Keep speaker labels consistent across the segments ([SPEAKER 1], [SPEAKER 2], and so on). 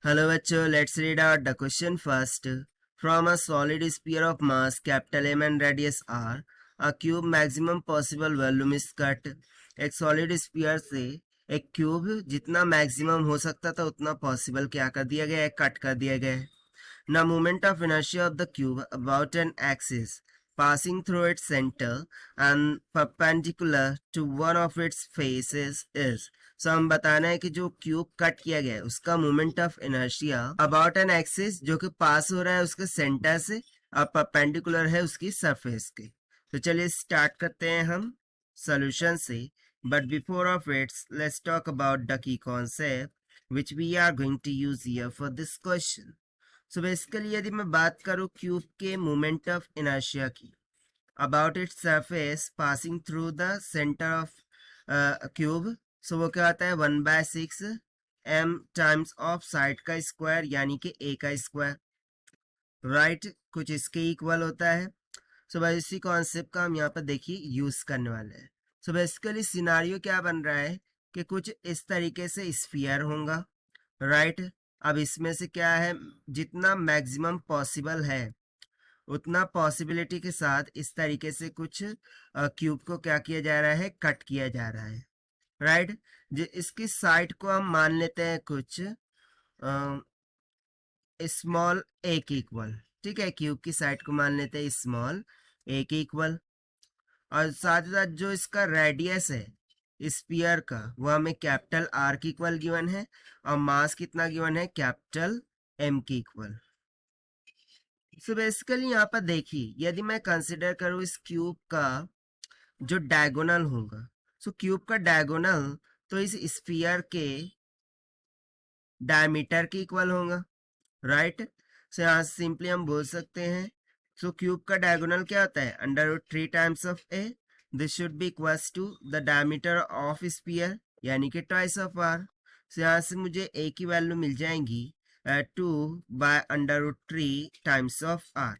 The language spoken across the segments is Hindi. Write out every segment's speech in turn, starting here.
[SPEAKER 1] Hello बच्चों, let's read out the question first. From a solid sphere of mass capital M and radius r, a cube maximum possible volume is cut. एक सॉलिड स्फीयर से एक क्यूब जितना मैक्सिमम हो सकता था उतना पॉसिबल क्या कर दिया गया है, कट कर दिया गया है. Now moment of inertia of the cube about an axis passing through its center and perpendicular to one of its faces is. So हम बताना है कि जो क्यूब कट किया गया है उसका moment of inertia about an axis जो कि पास हो रहा है उसके सेंटर से और परपेंडिकुलर है उसकी सरफेस के. तो चलिए स्टार्ट करते हैं हम सॉल्यूशन से. But before of its let's talk about the key concept which we are going to use here for this question. So basically यदि मैं बात करूँ क्यूब के मोमेंट ऑफ इनर्शिया की about its surface passing through the centre of cube, so वो क्या होता है 1/6 m टाइम्स ऑफ साइड का स्क्वायर यानी कि a का स्क्वायर, राइट. कुछ इसके इक्वल होता है. सो बस इसी कॉन्सेप्ट का हम यहाँ पर देखिए यूज करने वाले हैं. सो बेसिकली सिनारियो क्या बन रहा है कि कुछ इस तरीके से स्फीयर होगा, राइट. अब इसमें से क्या है, जितना मैक्सिमम पॉसिबल है उतना पॉसिबिलिटी के साथ इस तरीके से कुछ क्यूब को क्या किया जा रहा है, कट किया जा रहा है, राइट. इसकी साइड को हम मान लेते हैं कुछ स्मॉल ए के इक्वल, ठीक है. क्यूब की साइड को मान लेते हैं स्मॉल ए के इक्वल, और साथ ही साथ जो इसका रेडियस है स्पीयर का वो हमें कैपिटल आर की इक्वल गिवन है और मास कितना गिवन है, कैपिटल एम की इक्वल. सो बेसिकली यहाँ पर देखिए यदि मैं कंसिडर करूँ इस क्यूब का जो डायगोनल होगा, सो क्यूब का डायगोनल तो इस स्फीयर के डायमीटर के इक्वल होगा, राइट. सो यहाँ सिंपली हम बोल सकते हैं सो क्यूब का डायगोनल क्या होता है, √3 times of A. This should be equals to the diameter of sphere यानी कि ट्वाइस ऑफ आर. सो यहाँ से मुझे ए की वैल्यू मिल जाएंगी 2/√3 टाइम्स ऑफ आर,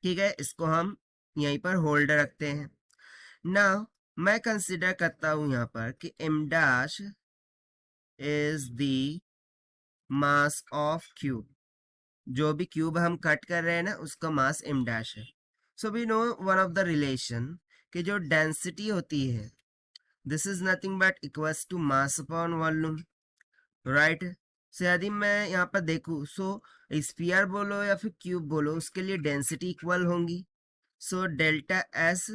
[SPEAKER 1] ठीक है. इसको हम यहीं पर होल्ड रखते हैं. नाउ मैं कंसिडर करता हूं यहाँ पर कि m dash is the mass of cube. जो भी क्यूब हम कट कर रहे हैं ना उसका मास m डैश है. So we know one of the relation कि जो डेंसिटी होती है this is nothing but equals to mass upon volume, right. So यदि मैं यहाँ पर देखूँ सो स्फीयर बोलो या फिर क्यूब बोलो उसके लिए डेंसिटी इक्वल होंगी. So delta S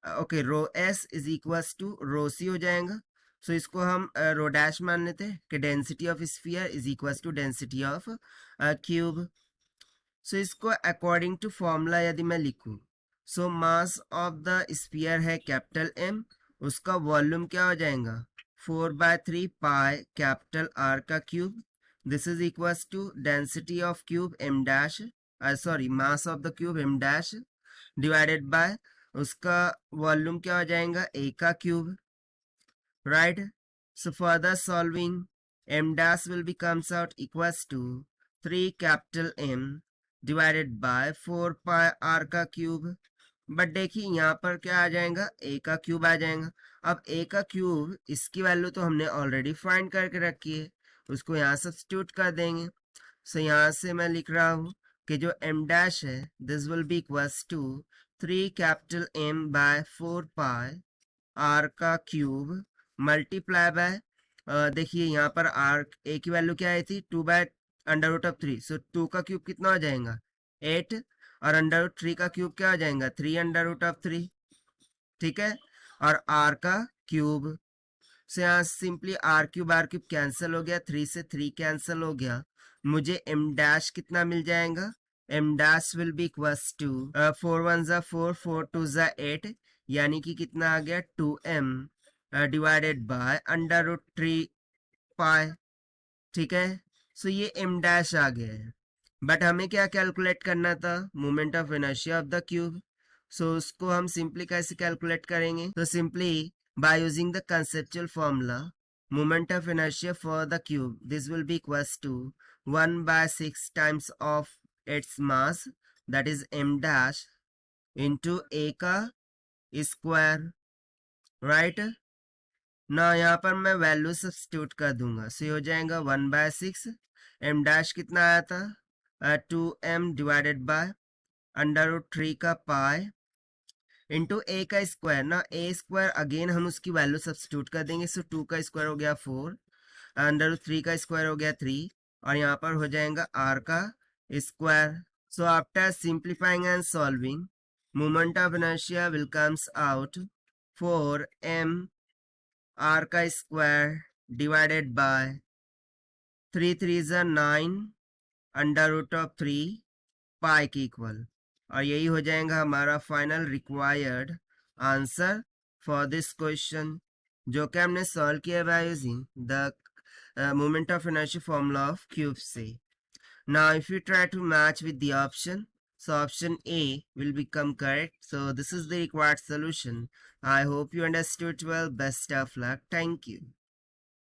[SPEAKER 1] okay rho S is equals to rho C हो जाएगा. सो इसको हम रो डैश मान लेते हैं कि density of sphere is equals to density of cube. So इसको अकॉर्डिंग टू फॉर्मूला यदि मैं लिखूं so mass of the sphere है कैपिटल एम, उसका वॉल्यूम क्या हो जाएगा 4/3 पाई कैपिटल आर का cube. This is equals to density of cube M dash sorry mass of the cube M dash divided by उसका वॉल्यूम क्या हो जाएगा ए का cube, right. So further solving m dash will becomes out equals to 3 capital M divided by 4 pi r का क्यूब. बट देखिए यहाँ पर क्या आ जाएगा, a का क्यूब आ जाएगा. अब a का क्यूब इसकी वैल्यू तो हमने ऑलरेडी फाइंड करके रखी है, उसको यहाँ सब्स्टिट्यूट कर देंगे. सो यहाँ से मैं लिख रहा हूँ कि जो m डैश है this will be equals to 3 capital M by 4 pi r का क्यूब मल्टीप्लाई बाय देखिए यहाँ पर आर ए की वैल्यू क्या आई थी 2/√3. सो 2 का क्यूब कितना हो जाएगा 8 और √3 का क्यूब क्या हो जाएगा 3/√3, ठीक है. और आर का क्यूब से यहाँ सिंपली आर क्यूब कैंसिल हो गया, 3 से 3 कैंसिल हो गया. मुझे m डैश कितना मिल जाएगा, m dash will be equals to 4 1 जा 4 4 2 जा 8 यानी कि कितना आ गया 2m डिवाइडेड बाय √3 पाई, ठीक है. सो ये m डैश आ गया है. बट हमें क्या कैलकुलेट करना था, moment of inertia of the cube. So उसको हम सिंपली कैसे कैलकुलेट करेंगे, तो simply by using the conceptual formula moment of inertia for the cube this will be equals to 1/6 times of its mass that is m dash into a का स्क्वायर, राइट. ना यहाँ पर मैं वैल्यू सब्स्टिट्यूट कर दूंगा, सो हो जाएगा 1/6 एम डैश कितना आया था 2m डिवाइडेड बाय √3 का पाई इंटू ए का स्क्वायर ना, ए स्क्वायर अगेन हम उसकी वैल्यू सब्स्टिट्यूट कर देंगे, सो 2 का स्क्वायर हो गया 4, √3 का स्क्वायर हो गया 3 और यहाँ पर हो जाएगा r का square. So after simplifying and solving, moment of inertia will comes out 4m r का स्क्वायर divided by 3 3 is 9 √3 पाई के इक्वल. और यही हो जाएगा हमारा final required answer for this question, जो कि हमने सॉल्व किया by using the moment of inertia formula of cube से. Now if you try to match with the option, so option A will become correct. So this is the required solution. I hope you understood well. Best of luck. Thank you.